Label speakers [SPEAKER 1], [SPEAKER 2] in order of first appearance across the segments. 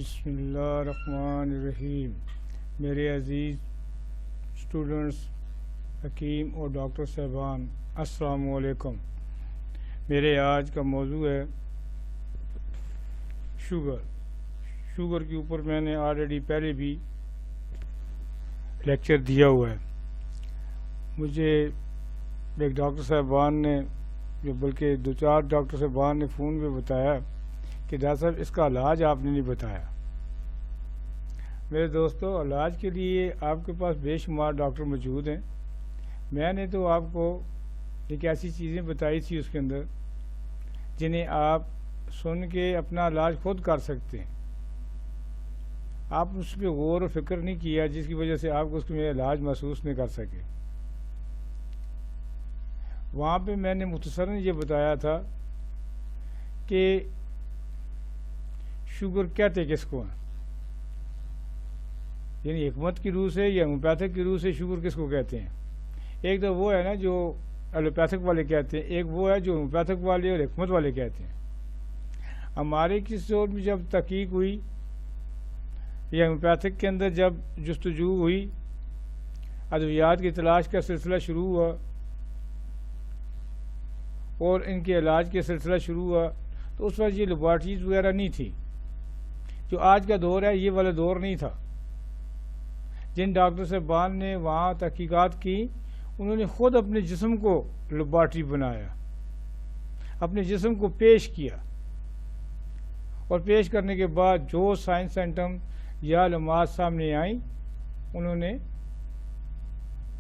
[SPEAKER 1] بسم اللہ الرحمن الرحیم۔ میرے عزیز اسٹوڈنٹس، حکیم اور ڈاکٹر صاحبان، السلام علیکم۔ میرے آج کا موضوع ہے شوگر کے اوپر میں نے آلریڈی پہلے بھی لیکچر دیا ہوا ہے۔ مجھے ایک ڈاکٹر صاحبان نے، جو بلکہ 2-4 ڈاکٹر صاحبان نے فون پہ بتایا کہ ڈاکٹر صاحب اس کا علاج آپ نے نہیں بتایا۔ میرے دوستو، علاج کے لیے آپ کے پاس بے شمار ڈاکٹر موجود ہیں۔ میں نے تو آپ کو ایک ایسی چیزیں بتائی تھی اس کے اندر جنہیں آپ سن کے اپنا علاج خود کر سکتے ہیں۔ آپ اس پہ غور و فکر نہیں کیا، جس کی وجہ سے آپ کو اس میں علاج محسوس نہیں کر سکے۔ وہاں پہ میں نے مختصراً یہ بتایا تھا کہ شوگر کہتے کس کو ہیں، یعنی حکمت کی روح سے یا ہومیوپیتھک کی روح سے شوگر کس کو کہتے ہیں۔ ایک تو وہ ہے نا جو ایلوپیتھک والے کہتے ہیں، ایک وہ ہے جو ہومیوپیتھک والے اور حکمت والے کہتے ہیں۔ ہمارے کس دور میں جب تحقیق ہوئی یا ہومیوپیتھک کے اندر جب جستجو ہوئی، ادویات کی تلاش کا سلسلہ شروع ہوا اور ان کے علاج کے سلسلہ شروع ہوا، تو اس وقت یہ لیبارٹریز وغیرہ نہیں تھی۔ جو آج کا دور ہے یہ والا دور نہیں تھا۔ جن ڈاکٹر صاحبان نے وہاں تحقیقات کی، انہوں نے خود اپنے جسم کو لیبارٹری بنایا، اپنے جسم کو پیش کیا، اور پیش کرنے کے بعد جو سائنس سینٹم یا علامات سامنے آئیں انہوں نے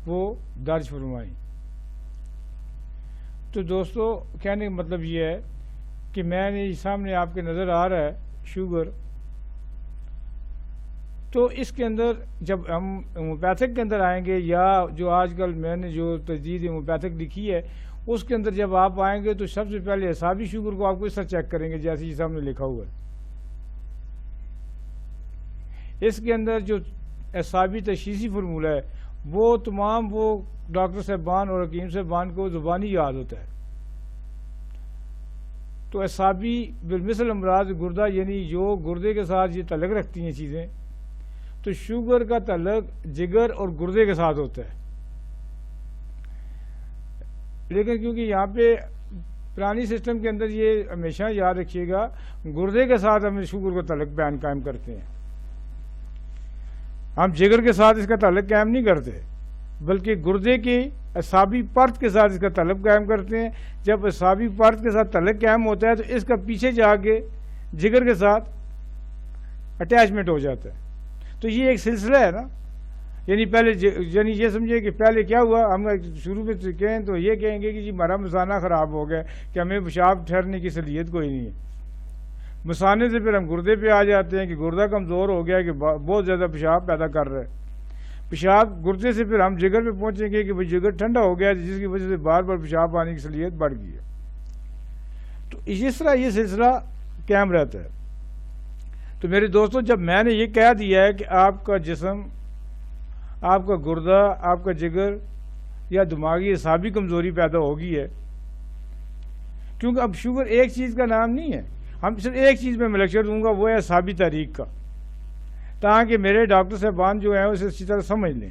[SPEAKER 1] وہ درج فرمائی۔ تو دوستو، کہنے کا مطلب یہ ہے کہ میں نے سامنے آپ کے نظر آ رہا ہے شوگر، تو اس کے اندر جب ہم ہومیوپیتھک کے اندر آئیں گے، یا جو آج کل میں نے جو تجدید ہومیوپیتھک لکھی ہے اس کے اندر جب آپ آئیں گے تو سب سے پہلے اعصابی شوگر کو آپ کو اس طرح چیک کریں گے جیسے یہ سامنے لکھا ہوا ہے۔ اس کے اندر جو اعصابی تشخیصی فارمولہ ہے وہ تمام وہ ڈاکٹر صاحبان اور حکیم صاحبان کو زبانی یاد ہوتا ہے۔ تو اعصابی بالمثل امراض گردہ، یعنی جو گردے کے ساتھ یہ تعلق رکھتی ہیں چیزیں، تو شوگر کا تعلق جگر اور گردے کے ساتھ ہوتا ہے۔ لیکن کیونکہ یہاں پہ پرانی سسٹم کے اندر یہ ہمیشہ یاد رکھیے گا، گردے کے ساتھ ہم شوگر کا تعلق بیان قائم کرتے ہیں، ہم جگر کے ساتھ اس کا تعلق قائم نہیں کرتے، بلکہ گردے کی اعصابی پرت کے ساتھ اس کا تعلق قائم کرتے ہیں۔ جب اعصابی پرت کے ساتھ تعلق قائم ہوتا ہے تو اس کا پیچھے جا کے جگر کے ساتھ اٹیچمنٹ ہو جاتا ہے۔ تو یہ ایک سلسلہ ہے نا، یعنی یہ سمجھے کہ پہلے کیا ہوا، ہم شروع میں کہیں تو یہ کہیں گے کہ جی ہمارا مثانہ خراب ہو گیا کہ ہمیں پیشاب ٹھہرنے کی صلاحیت کوئی نہیں ہے۔ مثانے سے پھر ہم گردے پہ آ جاتے ہیں کہ گردہ کمزور ہو گیا کہ بہت زیادہ پیشاب پیدا کر رہا ہے۔ پیشاب گردے سے پھر ہم جگر پہ پہنچیں گے کہ بھئی جگر ٹھنڈا ہو گیا جس کی وجہ سے بار بار پیشاب آنے کی صلاحیت بڑھ گئی ہے۔ تو اس طرح یہ سلسلہ قائم رہتا ہے۔ تو میرے دوستوں، جب میں نے یہ کہہ دیا ہے کہ آپ کا جسم، آپ کا گردہ، آپ کا جگر یا دماغی اعصابی کمزوری پیدا ہوگی ہے، کیونکہ اب شوگر ایک چیز کا نام نہیں ہے، ہم صرف ایک چیز میں لیکچر دوں گا، وہ ہے اعصابی تحریک کا، تاکہ میرے ڈاکٹر صاحبان جو ہیں اسے اچھی طرح سمجھ لیں۔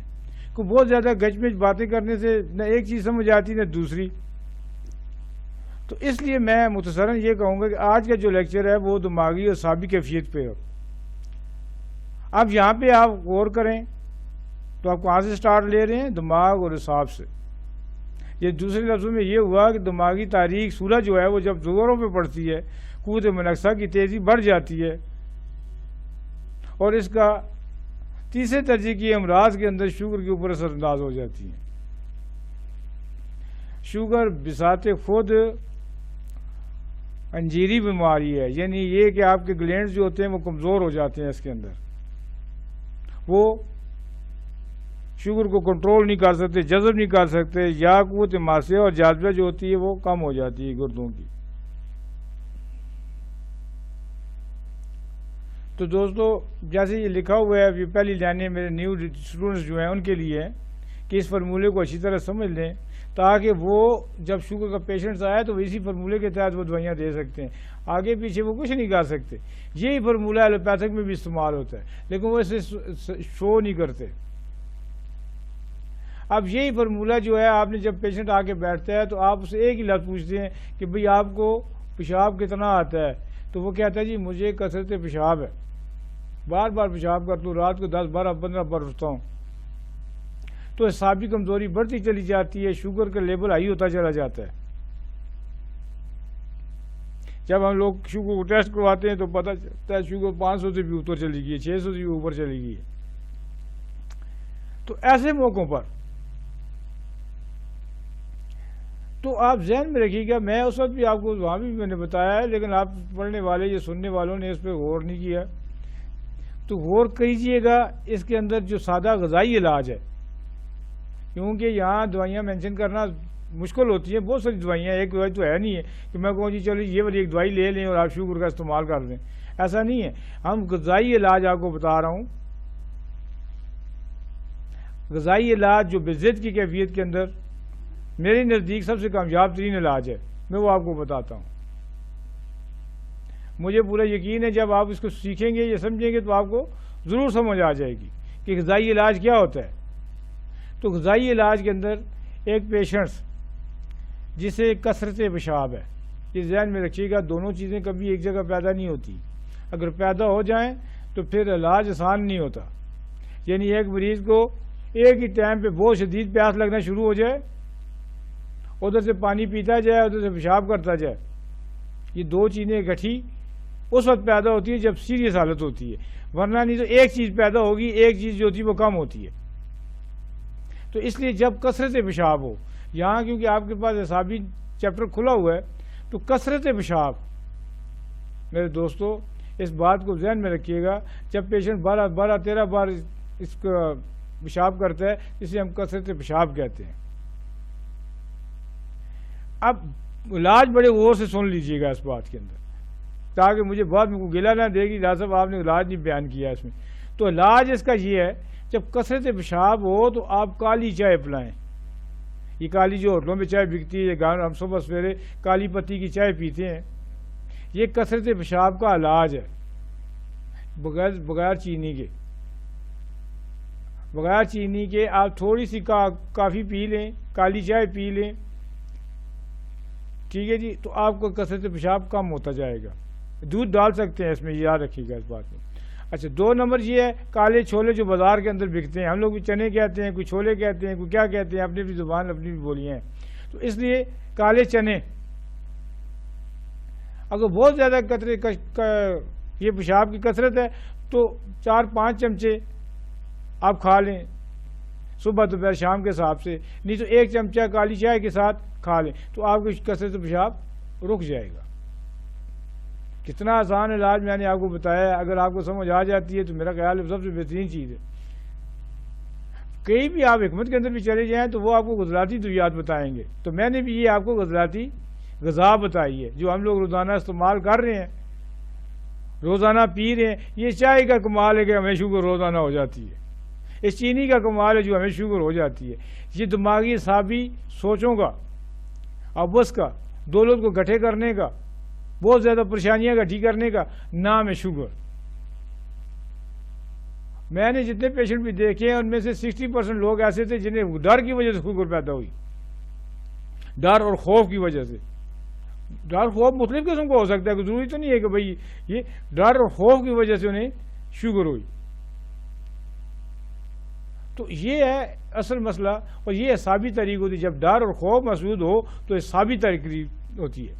[SPEAKER 1] کہ بہت زیادہ گچ مچ باتیں کرنے سے نہ ایک چیز سمجھ آتی نہ دوسری۔ تو اس لیے میں مختصراً یہ کہوں گا کہ آج کا جو لیکچر ہے وہ دماغی اور اعصابی کیفیت پہ ہے۔ اب یہاں پہ آپ غور کریں تو آپ کہاں سے سٹارٹ لے رہے ہیں؟ دماغ اور اعصاب سے۔ یہ دوسرے لفظوں میں یہ ہوا کہ دماغی تاریخ سورج جو ہے وہ جب زوروں پہ پڑتی ہے، قوت منقصہ کی تیزی بڑھ جاتی ہے، اور اس کا تیسرے درجے کی امراض کے اندر شوگر کے اوپر اثر انداز ہو جاتی ہیں۔ شوگر بذات خود انجیری بیماری ہے، یعنی یہ کہ آپ کے گلینڈز جو ہوتے ہیں وہ کمزور ہو جاتے ہیں، اس کے اندر وہ شوگر کو کنٹرول نہیں کر سکتے، جذب نہیں کر سکتے، یا قوت ماسیہ اور جاذبہ جو ہوتی ہے وہ کم ہو جاتی ہے گردوں کی۔ تو دوستو، جیسے یہ لکھا ہوا ہے، یہ پہلی لائنیں میرے نیو اسٹوڈنٹس جو ہیں ان کے لیے ہیں کہ اس فارمولے کو اچھی طرح سمجھ لیں تاکہ وہ جب شوگر کا پیشنٹس آیا تو اسی فارمولے کے تحت وہ دوائیاں دے سکتے ہیں. آگے پیچھے وہ کچھ نہیں کر سکتے. یہی فارمولہ ایلوپیتھک میں بھی استعمال ہوتا ہے لیکن وہ اسے شو نہیں کرتے. اب یہی فارمولہ جو ہے آپ نے جب پیشنٹ آ کے بیٹھتا ہے تو آپ اسے ایک ہی لفظ پوچھتے ہیں کہ بھئی آپ کو پیشاب کتنا آتا ہے, تو وہ کہتا ہے جی مجھے کثرت پیشاب ہے, بار بار پیشاب کرتا ہوں, رات کو 10 12 15 بار اٹھتا ہوں. تو اعصابی کمزوری بڑھتی چلی جاتی ہے, شوگر کا لیول ہائی ہوتا چلا جاتا ہے. جب ہم لوگ شوگر کو ٹیسٹ کرواتے ہیں تو پتہ چلتا ہے شوگر 500 سے بھی اوپر چلی گئی ہے, 600 سے بھی اوپر چلی گئی ہے. تو ایسے موقعوں پر تو آپ ذہن میں رکھیے گا, میں اس وقت بھی آپ کو وہاں بھی میں نے بتایا ہے لیکن آپ پڑھنے والے یا سننے والوں نے اس پہ غور نہیں کیا. تو غور کیجئے گا اس کے اندر جو سادہ غذائی علاج ہے, کیونکہ یہاں دوائیاں مینشن کرنا مشکل ہوتی ہیں. بہت ساری دوائیاں, ایک دوائی تو ہے نہیں ہے کہ میں کہوں جی چلو یہ والی ایک دوائی لے لیں اور آپ شوگر کا استعمال کر دیں, ایسا نہیں ہے. ہم غذائی علاج آپ کو بتا رہا ہوں. غذائی علاج جو بضد کی کیفیت کے اندر میرے نزدیک سب سے کامیاب ترین علاج ہے, میں وہ آپ کو بتاتا ہوں. مجھے پورا یقین ہے جب آپ اس کو سیکھیں گے یا سمجھیں گے تو آپ کو ضرور سمجھ آ جائے گی کہ غذائی علاج کیا ہوتا ہے. تو غذائی علاج کے اندر ایک پیشنٹس جسے کثرت پیشاب ہے, یہ ذہن میں رکھیے گا, دونوں چیزیں کبھی ایک جگہ پیدا نہیں ہوتی. اگر پیدا ہو جائیں تو پھر علاج آسان نہیں ہوتا. یعنی ایک مریض کو ایک ہی ٹائم پہ بہت شدید پیاس لگنا شروع ہو جائے, ادھر سے پانی پیتا جائے ادھر سے پیشاب کرتا جائے, یہ دو چیزیں اکٹھی اس وقت پیدا ہوتی ہے جب سیریس حالت ہوتی ہے, ورنہ نہیں تو ایک چیز پیدا ہوگی, ایک چیز جو ہوتی ہے وہ کم ہوتی ہے. تو اس لیے جب کثرت پیشاب ہو, یہاں کیونکہ آپ کے پاس اعصابی چیپٹر کھلا ہوا ہے, تو کثرت پیشاب میرے دوستو اس بات کو ذہن میں رکھیے گا, جب پیشنٹ 12-13 بار اس کا پیشاب کرتا ہے جسے ہم کثرت پیشاب کہتے ہیں. اب علاج بڑے غور سے سن لیجئے گا اس بات کے اندر, تاکہ مجھے بعد میں کوئی گلہ نہ دے گی ڈاکٹر صاحب آپ نے علاج نہیں بیان کیا اس میں. تو علاج اس کا یہ ہے, جب کثرت پیشاب ہو تو آپ کالی چائے پلائیں. یہ کالی جو ہوٹلوں میں چائے بکتی ہے, ہم صبح سویرے کالی پتی کی چائے پیتے ہیں, یہ کثرت پیشاب کا علاج ہے, بغیر چینی کے. بغیر چینی کے آپ تھوڑی سی کافی پی لیں, کالی چائے پی لیں, ٹھیک ہے جی, تو آپ کو کثرت پیشاب کم ہوتا جائے گا. دودھ ڈال سکتے ہیں اس میں, یاد رکھیے گا اس بات میں. اچھا, 2 نمبر یہ ہے کالے چھولے جو بازار کے اندر بکتے ہیں, ہم لوگ بھی چنے کہتے ہیں, کوئی چھولے کہتے ہیں, کوئی کیا کہتے ہیں, اپنی بھی زبان اپنی بھی بولیاں ہیں. تو اس لیے کالے چنے اگر بہت زیادہ یہ پیشاب کی کثرت ہے تو 4-5 چمچے آپ کھا لیں صبح دوپہر شام کے حساب سے, نہیں تو 1 چمچہ کالی چائے کے ساتھ کھا لیں, تو آپ کی کثرت پیشاب رک جائے گا. کتنا آسان علاج میں نے آپ کو بتایا ہے, اگر آپ کو سمجھ آ جاتی ہے تو میرا خیال ہے سب سے بہترین چیز ہے. کہیں بھی آپ حکمت کے اندر بھی چلے جائیں تو وہ آپ کو غزلاتی ادویات بتائیں گے. تو میں نے بھی یہ آپ کو غزلاتی غذا بتائی ہے جو ہم لوگ روزانہ استعمال کر رہے ہیں, روزانہ پی رہے ہیں. یہ چائے کا کمال ہے کہ ہمیں شوگر روزانہ ہو جاتی ہے, اس چینی کا کمال ہے جو ہمیں شوگر ہو جاتی ہے. یہ دماغی اعصابی سوچوں کا, ابس کا, دولت کو گٹھے کرنے کا, بہت زیادہ پریشانیاں گٹھی کرنے کا نام ہے شوگر. میں نے جتنے پیشنٹ بھی دیکھے ہیں ان میں سے 60% لوگ ایسے تھے جنہیں ڈر کی وجہ سے شوگر پیدا ہوئی, ڈر اور خوف کی وجہ سے. ڈر خوف مختلف قسم کا ہو سکتا ہے, کہ ضروری تو نہیں ہے کہ بھئی یہ ڈر اور خوف کی وجہ سے انہیں شوگر ہوئی. تو یہ ہے اصل مسئلہ, اور یہ اعصابی طریق ہوتی ہے. جب ڈر اور خوف محسوس ہو تو اعصابی طریق ہوتی ہے.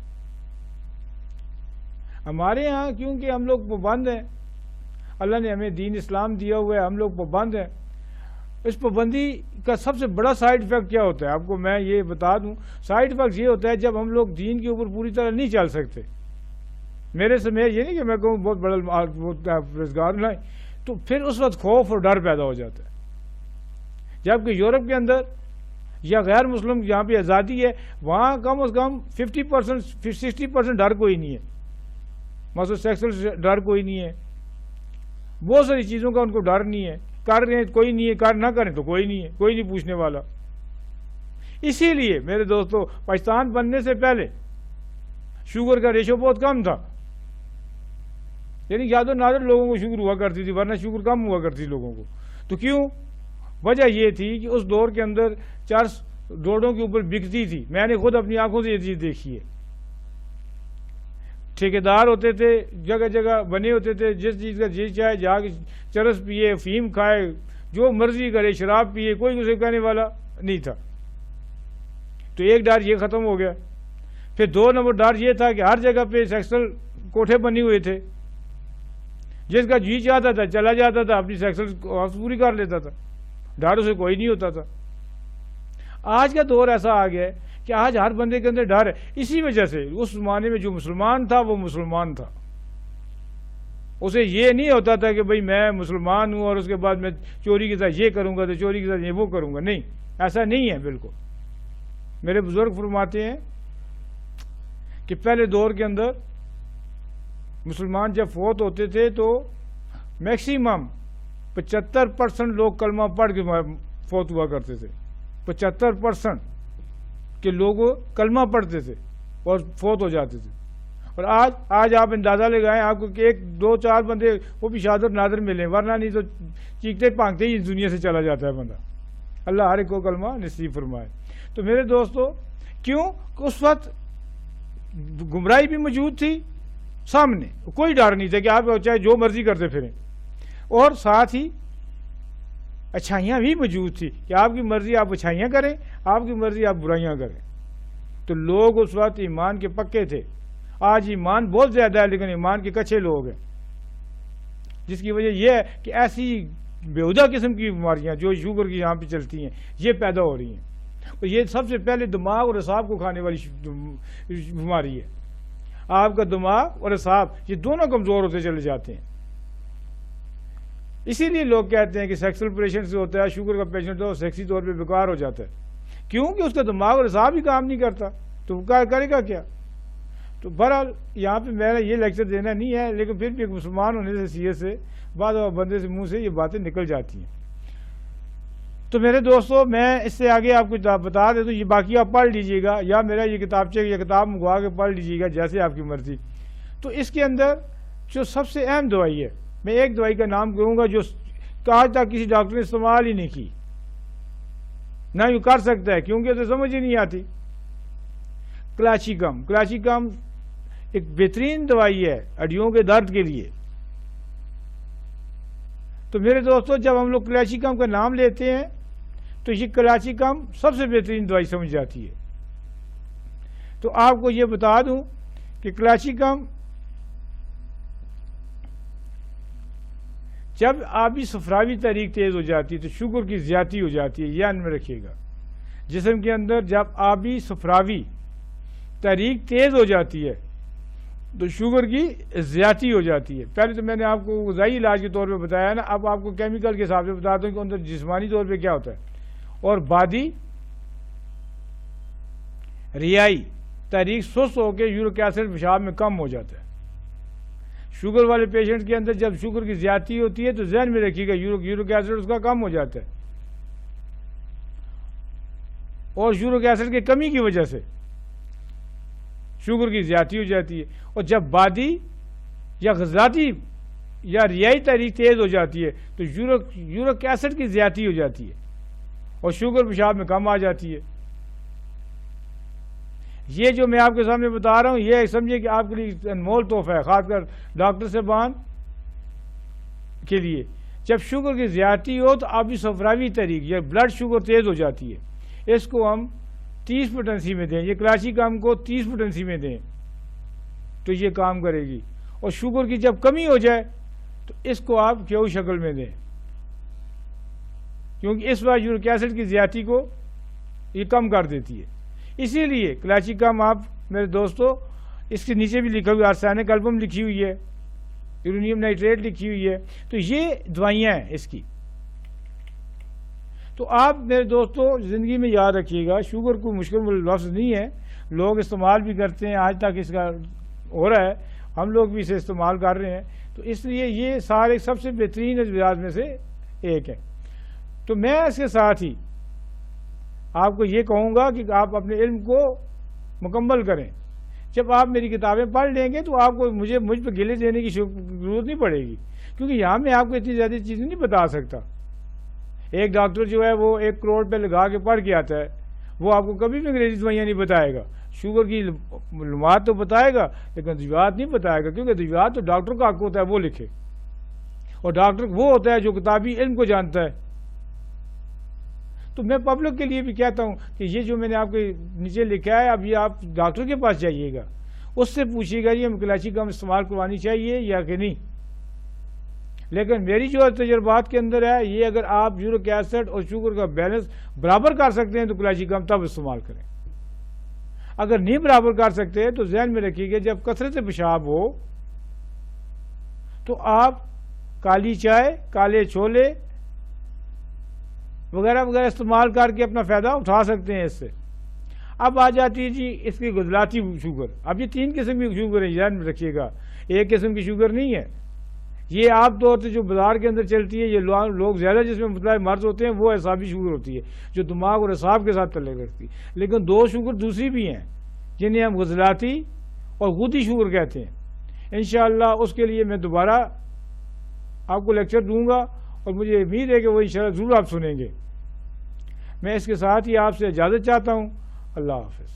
[SPEAKER 1] ہمارے ہاں کیونکہ ہم لوگ پابند ہیں, اللہ نے ہمیں دین اسلام دیا ہوا ہے, ہم لوگ پابند ہیں. اس پابندی کا سب سے بڑا سائیڈ افیکٹ کیا ہوتا ہے آپ کو میں یہ بتا دوں. سائیڈ افیکٹ یہ ہوتا ہے جب ہم لوگ دین کے اوپر پوری طرح نہیں چل سکتے. میرے سے میں یہ نہیں کہ میں کہوں بہت بڑا روزگار نہیں, تو پھر اس وقت خوف اور ڈر پیدا ہو جاتا ہے. جبکہ یورپ کے اندر یا غیر مسلم جہاں پہ آزادی ہے وہاں کم از کم 50% 60% ڈر کوئی نہیں ہے. مثلا سیکسل ڈر کوئی نہیں ہے, بہت ساری چیزوں کا ان کو ڈر نہیں ہے. کر رہے ہیں کوئی نہیں ہے, کر نہ کریں تو کوئی نہیں ہے, کوئی نہیں پوچھنے والا. اسی لیے میرے دوستو پاکستان بننے سے پہلے شوگر کا ریشو بہت کم تھا، یعنی زیادہ نادر لوگوں کو شوگر ہوا کرتی تھی، ورنہ شوگر کم ہوا کرتی تھی لوگوں کو. تو کیوں؟ وجہ یہ تھی کہ اس دور کے اندر چرس روڈوں کے اوپر بکتی تھی. میں نے خود اپنی آنکھوں سے یہ چیز دیکھی ہے. ٹھیکیدار ہوتے تھے، جگہ جگہ بنے ہوتے تھے، جس چیز کا جی چاہے جا کے چرس پیے، افیم کھائے، جو مرضی کرے، شراب پیے، کوئی اسے کہنے والا نہیں تھا. تو ایک ڈر یہ ختم ہو گیا. پھر 2 نمبر ڈر یہ تھا کہ ہر جگہ پہ سیکسل کوٹھے بنے ہوئے تھے، جس کا جی چاہتا تھا چلا جاتا تھا، اپنی سیکسل پوری کر لیتا تھا، ڈر اسے کوئی نہیں ہوتا تھا. آج کا دور ایسا آ گیا ہے کہ آج ہر بندے کے اندر ڈر ہے. اسی وجہ سے اس زمانے میں جو مسلمان تھا وہ مسلمان تھا، اسے یہ نہیں ہوتا تھا کہ بھئی میں مسلمان ہوں اور اس کے بعد میں چوری کے ساتھ یہ کروں گا تو چوری کے ساتھ یہ وہ کروں گا. نہیں، ایسا نہیں ہے بالکل. میرے بزرگ فرماتے ہیں کہ پہلے دور کے اندر مسلمان جب فوت ہوتے تھے تو میکسیمم 75% لوگ کلمہ پڑھ کے فوت ہوا کرتے تھے. 75% کے لوگ کلمہ پڑھتے تھے اور فوت ہو جاتے تھے. اور آج آپ اندازہ لگائیں، آپ کو کہ 1 2 4 بندے وہ بھی شادر نادر ملیں، ورنہ نہیں تو چیختے پانکتے ہی اس دنیا سے چلا جاتا ہے بندہ. اللہ ہر ایک کو کلمہ نصیب فرمائے. تو میرے دوستو کیوں کہ اس وقت گمراہی بھی موجود تھی سامنے، کوئی ڈر نہیں تھا کہ آپ چاہے جو مرضی کرتے پھریں، اور ساتھ ہی اچھائیاں بھی موجود تھی کہ آپ کی مرضی آپ اچھائیاں کریں، آپ کی مرضی آپ برائیاں کریں. تو لوگ اس وقت ایمان کے پکے تھے. آج ایمان بہت زیادہ ہے لیکن ایمان کے کچے لوگ ہیں، جس کی وجہ یہ ہے کہ ایسی بیہودہ قسم کی بیماریاں جو شوگر کی یہاں پہ چلتی ہیں یہ پیدا ہو رہی ہیں. اور یہ سب سے پہلے دماغ اور اعصاب کو کھانے والی بیماری ہے. آپ کا دماغ اور اعصاب یہ دونوں کمزور ہوتے چلے جاتے ہیں. اسی لیے لوگ کہتے ہیں کہ سیکسل پیشنٹ سے ہوتا ہے، شوگر کا پیشنٹ ہو سیکسی طور پہ بیکار ہو جاتا ہے، کیونکہ اس کا دماغ اور اعصاب ہی کام نہیں کرتا. تو وہ کرے گا کیا؟ تو بہرحال یہاں پہ میرا یہ لیکچر دینا نہیں ہے، لیکن پھر بھی ایک مسلمان ہونے سے سیئے سے بعض بندے سے منہ سے یہ باتیں نکل جاتی ہیں. تو میرے دوستو میں اس سے آگے آپ کو بتا دے تو یہ باقی آپ پڑھ لیجئے گا، یا میرا یہ کتابچے یا کتاب منگوا کے پڑھ لیجئے گا جیسے آپ کی مرضی. تو اس کے اندر جو سب سے اہم دوائی ہے، میں ایک دوائی کا نام کہوں گا جو آج تک کسی ڈاکٹر نے استعمال ہی نہیں کی، نہ یوں کر سکتا ہے کیونکہ اسے سمجھ ہی نہیں آتی. کلاچیکم. کلاچیکم ایک بہترین دوائی ہے ہڈیوں کے درد کے لیے. تو میرے دوستو جب ہم لوگ کلاچیکم کا نام لیتے ہیں تو یہ کلاچیکم سب سے بہترین دوائی سمجھ جاتی ہے. تو آپ کو یہ بتا دوں کہ کلاچیکم جب آبی صفراوی تحریک تیز ہو جاتی ہے تو شوگر کی زیادتی ہو جاتی ہے. یہ ان میں رکھیے گا، جسم کے اندر جب آبی صفراوی تحریک تیز ہو جاتی ہے تو شوگر کی زیادتی ہو جاتی ہے. پہلے تو میں نے آپ کو غذائی علاج کے طور پہ بتایا نا، اب آپ کو کیمیکل کے حساب سے بتاتا ہوں کہ اندر جسمانی طور پہ کیا ہوتا ہے. اور بادی ریائی تحریک سست ہو کے یورک ایسڈ پیشاب میں کم ہو جاتا ہے. شوگر والے پیشنٹ کے اندر جب شوگر کی زیادتی ہوتی ہے تو ذہن میں رکھیے گا یورک ایسڈ اس کا کم ہو جاتا ہے، اور یورک ایسڈ کی کمی کی وجہ سے شوگر کی زیادتی ہو جاتی ہے. اور جب بادی یا غذاتی یا ریائی تحریک تیز ہو جاتی ہے تو یورک ایسڈ کی زیادتی ہو جاتی ہے اور شوگر پیشاب میں کم آ جاتی ہے. یہ جو میں آپ کے سامنے بتا رہا ہوں یہ سمجھے کہ آپ کے لیے انمول تحفہ ہے، خاص کر ڈاکٹر صاحبان کے لیے. جب شوگر کی زیادتی ہو تو آبی صفراوی تحریک یا بلڈ شوگر تیز ہو جاتی ہے، اس کو ہم 30 پوٹنسی میں دیں. یہ کلاچیکم کو 30 پوٹنسی میں دیں تو یہ کام کرے گی. اور شوگر کی جب کمی ہو جائے تو اس کو آپ کیو شکل میں دیں، کیونکہ اس بار یورک ایسڈ کی زیادتی کو یہ کم کر دیتی ہے. اسی لیے کلاچیکم آپ میرے دوستو اس کے نیچے بھی لکھا ہوا آرسینک البم لکھی ہوئی ہے، یورینیم نائٹریٹ لکھی ہوئی ہے. تو یہ دوائیاں ہیں اس کی. تو آپ میرے دوستو زندگی میں یاد رکھیے گا شوگر کوئی مشکل لفظ نہیں ہے، لوگ استعمال بھی کرتے ہیں، آج تک اس کا ہو رہا ہے، ہم لوگ بھی اسے استعمال کر رہے ہیں. تو اس لیے یہ سارے سب سے بہترین ادویات میں سے ایک ہے. تو میں اس کے ساتھ ہی آپ کو یہ کہوں گا کہ آپ اپنے علم کو مکمل کریں. جب آپ میری کتابیں پڑھ لیں گے تو آپ کو مجھ پہ گلے دینے کی ضرورت نہیں پڑے گی، کیونکہ یہاں میں آپ کو اتنی زیادہ چیزیں نہیں بتا سکتا. ایک ڈاکٹر جو ہے وہ 1 کروڑ پہ لگا کے پڑھ کے آتا ہے، وہ آپ کو کبھی بھی انگریزی دوائیاں نہیں بتائے گا. شوگر کی معلومات تو بتائے گا لیکن ادویات نہیں بتائے گا، کیونکہ ادویات تو ڈاکٹر کا حق ہوتا ہے وہ لکھے، اور ڈاکٹر وہ ہوتا ہے جو کتابی علم کو جانتا ہے. تو میں پبلک کے لیے بھی کہتا ہوں کہ یہ جو میں نے آپ کے نیچے لکھا ہے، اب یہ آپ ڈاکٹر کے پاس جائیے گا، اس سے پوچھیے گا یہ کلاشی کم استعمال کروانی چاہیے یا کہ نہیں. لیکن میری جو تجربات کے اندر ہے، یہ اگر آپ یورک ایسڈ اور شوگر کا بیلنس برابر کر سکتے ہیں تو کلاشی کم تب استعمال کریں. اگر نہیں برابر کر سکتے تو ذہن میں رکھیے گا جب کثرت پیشاب ہو تو آپ کالی چائے، کالے چھولے وغیرہ وغیرہ استعمال کر کے اپنا فائدہ اٹھا سکتے ہیں اس سے. اب آ جاتی ہے جی اس کی غضلاتی شوگر. اب یہ 3 قسم کی شوگر ہے، ذہن میں رکھیے گا، ایک قسم کی شوگر نہیں ہے. یہ عام طور سے جو بازار کے اندر چلتی ہے، یہ لوگ زیادہ جس میں مبتلا مرض ہوتے ہیں وہ اعصابی شوگر ہوتی ہے جو دماغ اور اعصاب کے ساتھ تعلق رکھتی ہے. لیکن 2 شوگر دوسری بھی ہیں جنہیں ہم غضلاتی اور غدی شوگر کہتے ہیں. انشاءاللہ اس کے لیے میں دوبارہ آپ کو لیکچر دوں گا اور مجھے امید ہے کہ وہ انشاءاللہ ضرور آپ سنیں گے. میں اس کے ساتھ ہی آپ سے اجازت چاہتا ہوں. اللہ حافظ.